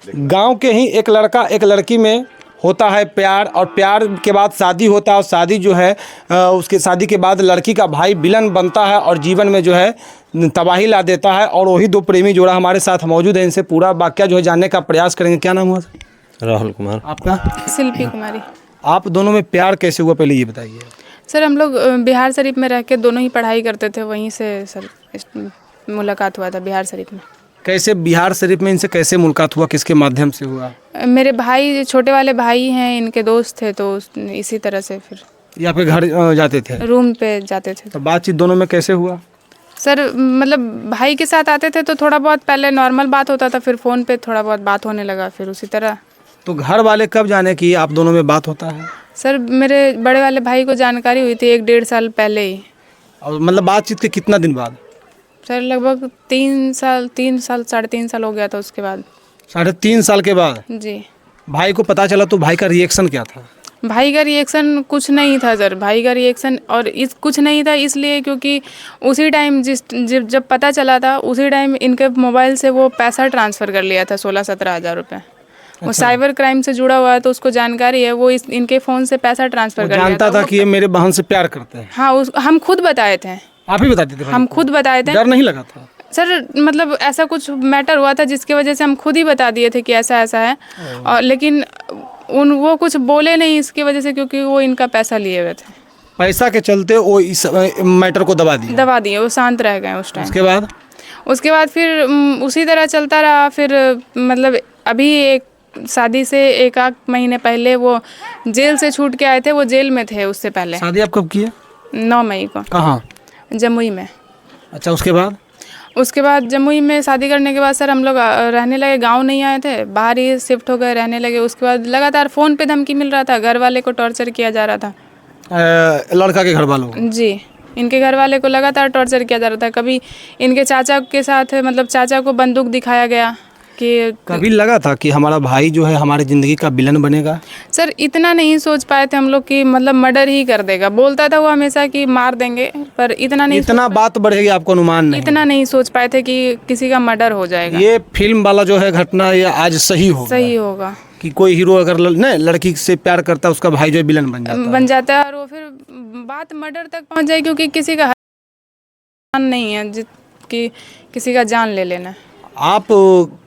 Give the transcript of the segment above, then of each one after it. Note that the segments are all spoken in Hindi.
गांव के ही एक लड़का एक लड़की में होता है प्यार, और प्यार के बाद शादी होता है, और शादी जो है उसके शादी के बाद लड़की का भाई विलन बनता है और जीवन में जो है तबाही ला देता है। और वही दो प्रेमी जोड़ा हमारे साथ मौजूद है, इनसे पूरा वाकया जो है जानने का प्रयास करेंगे। क्या नाम हुआ? राहुल कुमार। आपका? शिल्पी कुमारी। आप दोनों में प्यार कैसे हुआ, पहले ये बताइए। सर हम लोग बिहार शरीफ में रह के दोनों ही पढ़ाई करते थे, वहीं से सर मुलाकात हुआ था बिहार शरीफ में। कैसे बिहार शरीफ में इनसे कैसे मुलाकात हुआ, किसके माध्यम से हुआ? मेरे भाई, छोटे वाले भाई हैं, इनके दोस्त थे, तो इसी तरह से फिर या फिर घर जाते थे, रूम पे जाते थे। तो बातचीत दोनों में कैसे हुआ? सर मतलब भाई के साथ आते थे तो थोड़ा बहुत पहले नॉर्मल बात होता था, फिर फ़ोन पे थोड़ा बहुत बात होने लगा, फिर उसी तरह। तो घर वाले कब जाने कि आप दोनों में बात होता है? सर मेरे बड़े वाले भाई को जानकारी हुई थी 1-1.5 साल पहले ही। और मतलब बातचीत के कितना दिन बाद? सर लगभग 3 साल 3.5 साल हो गया था उसके बाद। 3.5 साल के बाद जी। भाई को पता चला तो भाई का रिएक्शन क्या था? भाई का रिएक्शन कुछ नहीं था सर, भाई का रिएक्शन और इस कुछ नहीं था इसलिए क्योंकि उसी टाइम जब पता चला था उसी टाइम इनके मोबाइल से वो पैसा ट्रांसफ़र कर लिया था 16-17 हज़ार रुपये। वो साइबर क्राइम से जुड़ा हुआ है तो उसको जानकारी है, वो इनके फ़ोन से पैसा ट्रांसफ़र कर लिया था। जानता था कि ये मेरे बहन से प्यार करते हैं? हाँ, हम खुद बताए थे। आप ही बताते थे? हम खुद बताए थे। डर नहीं लगा था सर? मतलब ऐसा कुछ मैटर हुआ था जिसकी वजह से हम खुद ही बता दिए थे कि ऐसा ऐसा है, और लेकिन वो कुछ बोले नहीं इसकी वजह से, क्योंकि वो इनका पैसा लिए हुए थे। पैसा के चलते वो इस मैटर को दबा दिए, वो शांत रह गए उस टाइम। उसके बाद फिर उसी तरह चलता रहा। फिर मतलब अभी एक शादी से 1 महीने पहले वो जेल से छूट के आए थे, वो जेल में थे उससे पहले। शादी आप कब की है? 9 मई को। कहाँ? जमुई में। अच्छा, उसके बाद जमुई में शादी करने के बाद सर हम लोग रहने लगे, गांव नहीं आए थे, बाहर ही शिफ्ट हो गए, रहने लगे। उसके बाद लगातार फ़ोन पे धमकी मिल रहा था, घर वाले को टॉर्चर किया जा रहा था। लड़का के घर वालों? जी, इनके घर वाले को लगातार टॉर्चर किया जा रहा था। कभी इनके चाचा के साथ, मतलब चाचा को बंदूक दिखाया गया कि कभी लगा था कि हमारा भाई जो है हमारी ज़िंदगी का विलन बनेगा? सर इतना नहीं सोच पाए थे हम लोग कि मतलब मर्डर ही कर देगा। बोलता था वो हमेशा कि मार देंगे, पर इतना बात बढ़ेगी आपको अनुमान नहीं? इतना नहीं सोच पाए थे कि किसी का मर्डर हो जाएगा। ये फिल्म वाला जो है घटना ये आज सही होगा कि कोई हीरो अगर लड़की से प्यार करता है उसका भाई जो है विलन बन जाता है, और वो फिर बात मर्डर तक पहुंच जाए, क्योंकि किसी का नहीं है कि किसी का जान ले लेना। आप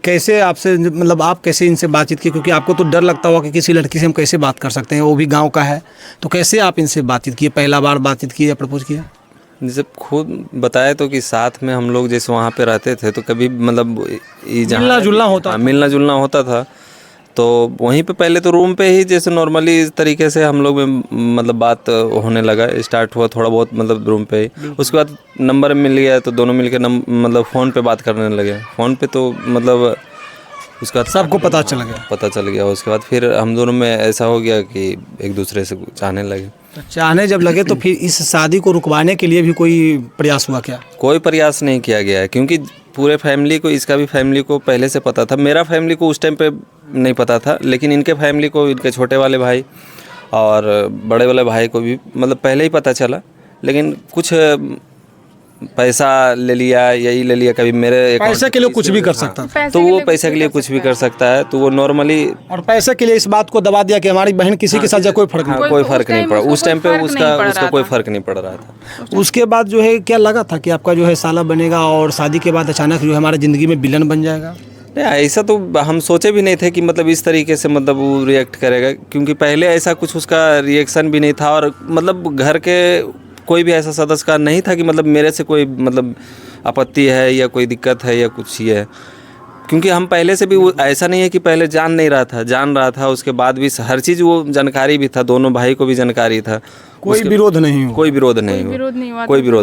कैसे आप कैसे इनसे बातचीत की? क्योंकि आपको तो डर लगता होगा कि किसी लड़की से हम कैसे बात कर सकते हैं, वो भी गांव का है, तो कैसे आप इनसे बातचीत किए? पहला बार बातचीत की या प्रपोज किया? जैसे खुद बताए तो कि साथ में हम लोग जैसे वहाँ पे रहते थे तो कभी मतलब मिलना जुलना होता था, तो वहीं पे पहले तो रूम पे ही जैसे नॉर्मली इस तरीके से हम लोग में मतलब बात होने लगा, स्टार्ट हुआ थोड़ा बहुत मतलब रूम पे ही। उसके बाद नंबर मिल गया तो दोनों मिलके मतलब फ़ोन पे बात करने लगे। फ़ोन पे तो मतलब उसका सबको पता चल गया। उसके बाद फिर हम दोनों में ऐसा हो गया कि एक दूसरे से चाहने लगे। तो चाहने जब लगे तो फिर इस शादी को रुकवाने के लिए भी कोई प्रयास हुआ क्या? कोई प्रयास नहीं किया गया है, क्योंकि पूरे फैमिली को, इसका भी फैमिली को पहले से पता था। मेरा फैमिली को उस टाइम पे नहीं पता था, लेकिन इनके फैमिली को, इनके छोटे वाले भाई और बड़े वाले भाई को भी मतलब पहले ही पता चला। लेकिन कुछ पैसा ले लिया, यही ले लिया, कभी मेरे पैसे के लिए कुछ भी कर सकता था। तो वो पैसे के लिए कुछ भी कर सकता है, तो वो नॉर्मली, और पैसे के लिए इस बात को दबा दिया कि हमारी बहन किसी के साथ कोई फर्क नहीं। कोई फर्क नहीं पड़ा उस टाइम पे, उसका कोई फर्क नहीं पड़ रहा था। उसके बाद जो है क्या लगा था कि आपका जो है साला बनेगा और शादी के बाद अचानक जो है हमारी ज़िंदगी में विलन बन जाएगा? नहीं, ऐसा तो हम सोचे भी नहीं थे कि मतलब इस तरीके से मतलब वो रिएक्ट करेगा, क्योंकि पहले ऐसा कुछ उसका रिएक्शन भी नहीं था, और मतलब घर के कोई भी ऐसा सदस्य का नहीं था कि मतलब मेरे से कोई मतलब आपत्ति है या कोई दिक्कत है या कुछ ये है। क्योंकि हम पहले से भी ऐसा नहीं है कि पहले जान रहा था, उसके बाद भी हर चीज़ वो जानकारी भी था, दोनों भाई को भी जानकारी था। कोई विरोध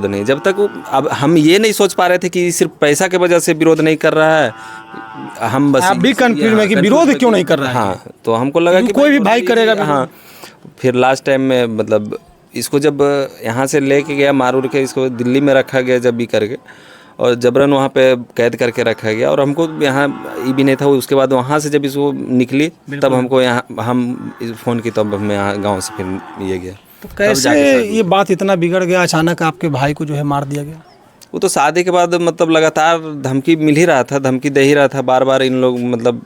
नहीं जब तक अब हम ये नहीं सोच पा रहे थे कि सिर्फ पैसा के वजह से विरोध नहीं कर रहा है। हम बस आप भी कंफ्यूज है कि विरोध क्यों नहीं कर रहा है। हाँ, तो हमको लगा कि कोई भी भाई करेगा। हाँ, फिर लास्ट टाइम में मतलब इसको जब यहाँ से लेके गया मारूर के, इसको दिल्ली में रखा गया जब भी करके, और जबरन वहाँ पे कैद करके रखा गया, और हमको यहाँ ये भी नहीं था। उसके बाद वहाँ से जब इसको निकली तब हमको यहाँ हम फ़ोन की, तब हमें यहाँ गाँव से फिर ये गया। तो कैसे ये बात इतना बिगड़ गया, अचानक आपके भाई को जो है मार दिया गया? वो तो शादी के बाद मतलब लगातार धमकी मिल ही रहा था, धमकी दे ही रहा था, बार बार इन लोग मतलब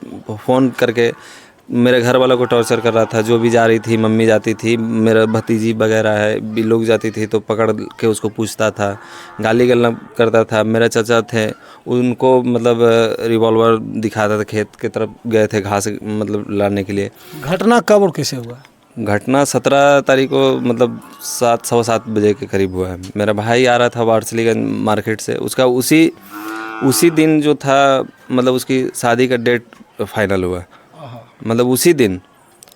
फ़ोन करके मेरे घर वालों को टॉर्चर कर रहा था। जो भी जा रही थी, मम्मी जाती थी, मेरा भतीजी वगैरह है भी लोग जाती थी तो पकड़ के उसको पूछता था, गाली गलौज करता था। मेरे चाचा थे, उनको मतलब रिवॉल्वर दिखाता था, खेत की तरफ गए थे घास मतलब लाने के लिए। घटना कब और कैसे हुआ? घटना 17 तारीख को मतलब 7 सवा 7 बजे के करीब हुआ है। मेरा भाई आ रहा था वारसलीगंज मार्केट से, उसका उसी दिन जो था मतलब उसकी शादी का डेट फाइनल हुआ। मतलब उसी दिन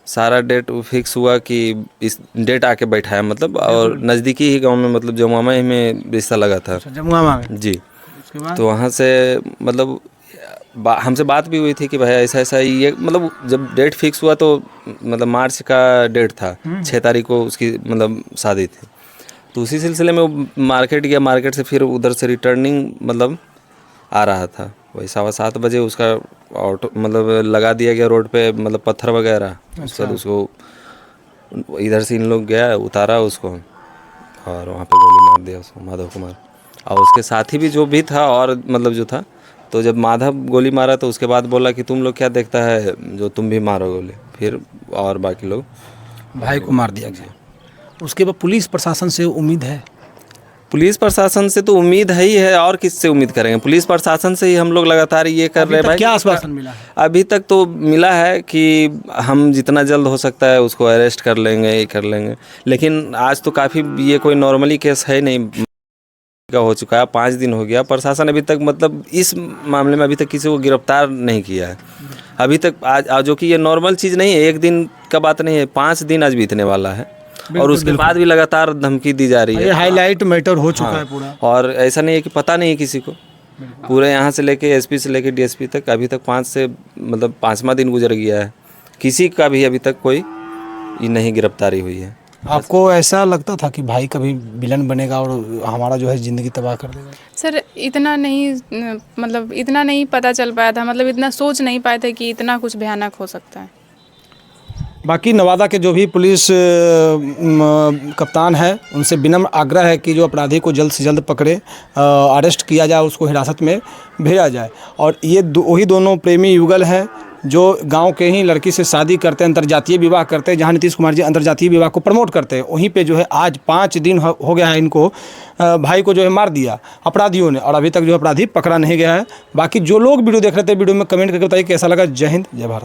सारा डेट फिक्स हुआ कि इस डेट आके बैठा है मतलब, और नज़दीकी ही गांव में मतलब जमुआमा ही में रिश्ता लगा था। जमुआमा में? जी। तो वहाँ से मतलब हमसे बात भी हुई थी कि भाई ऐसा ऐसा ये मतलब जब डेट फिक्स हुआ तो मतलब मार्च का डेट था, 6 तारीख को उसकी मतलब शादी थी। तो उसी सिलसिले में वो मार्केट गया, मार्केट से फिर उधर से रिटर्निंग मतलब आ रहा था। वही 7:15 बजे उसका ऑटो मतलब लगा दिया गया रोड पे, मतलब पत्थर वगैरह। उसके बाद उसको इधर से इन लोग गया, उतारा उसको और वहाँ पे गोली मार दिया उसको, माधव कुमार। और उसके साथी भी जो भी था और मतलब जो था, तो जब माधव गोली मारा तो उसके बाद बोला कि तुम लोग क्या देखता है जो तुम भी मारो गोली, फिर और बाकी लोग भाई को मार दिया गया। उसके बाद पुलिस प्रशासन से उम्मीद है? पुलिस प्रशासन से तो उम्मीद है ही है, और किससे उम्मीद करेंगे? पुलिस प्रशासन से ही हम लोग लगातार ये कर रहे हैं भाई। क्या आश्वासन मिला है अभी तक? तो मिला है कि हम जितना जल्द हो सकता है उसको अरेस्ट कर लेंगे, ये कर लेंगे। लेकिन आज तो काफ़ी ये कोई नॉर्मली केस है नहीं का हो चुका है, 5 दिन हो गया। प्रशासन अभी तक मतलब इस मामले में अभी तक किसी को गिरफ्तार नहीं किया है अभी तक। आज जो कि ये नॉर्मल चीज़ नहीं है, एक दिन का बात नहीं है, 5 दिन आज बीतने वाला है और उसके बाद भी लगातार धमकी दी जा रही है। ये हाईलाइट मैटर हो चुका है पूरा। और ऐसा नहीं है कि पता नहीं है किसी को, पूरे यहाँ से लेके एसपी से लेके डीएसपी तक अभी तक 5 से मतलब 5वां दिन गुजर गया है, किसी का भी अभी तक कोई नहीं गिरफ्तारी हुई है। आपको ऐसा लगता था कि भाई कभी विलन बनेगा और हमारा जो है ज़िंदगी तबाह कर देगा? सर इतना नहीं मतलब इतना नहीं पता चल पाया था, मतलब इतना सोच नहीं पाए थे कि इतना कुछ भयानक हो सकता है। बाकी नवादा के जो भी पुलिस कप्तान है उनसे विनम्र आग्रह है कि जो अपराधी को जल्द से जल्द पकड़े, अरेस्ट किया जाए, उसको हिरासत में भेजा जाए। और ये वही दोनों प्रेमी युगल हैं जो गांव के ही लड़की से शादी करते हैं, अंतर्जातीय विवाह करते हैं। जहां नीतीश कुमार जी अंतर्जातीय विवाह को प्रमोट करते हैं, वहीं पे जो है आज 5 दिन हो गया है इनको, भाई को जो है मार दिया अपराधियों ने, और अभी तक जो अपराधी पकड़ा नहीं गया है। बाकी जो लोग वीडियो देख रहे थे, वीडियो में कमेंट करके बताइए कैसा लगा। जय हिंद, जय भारत।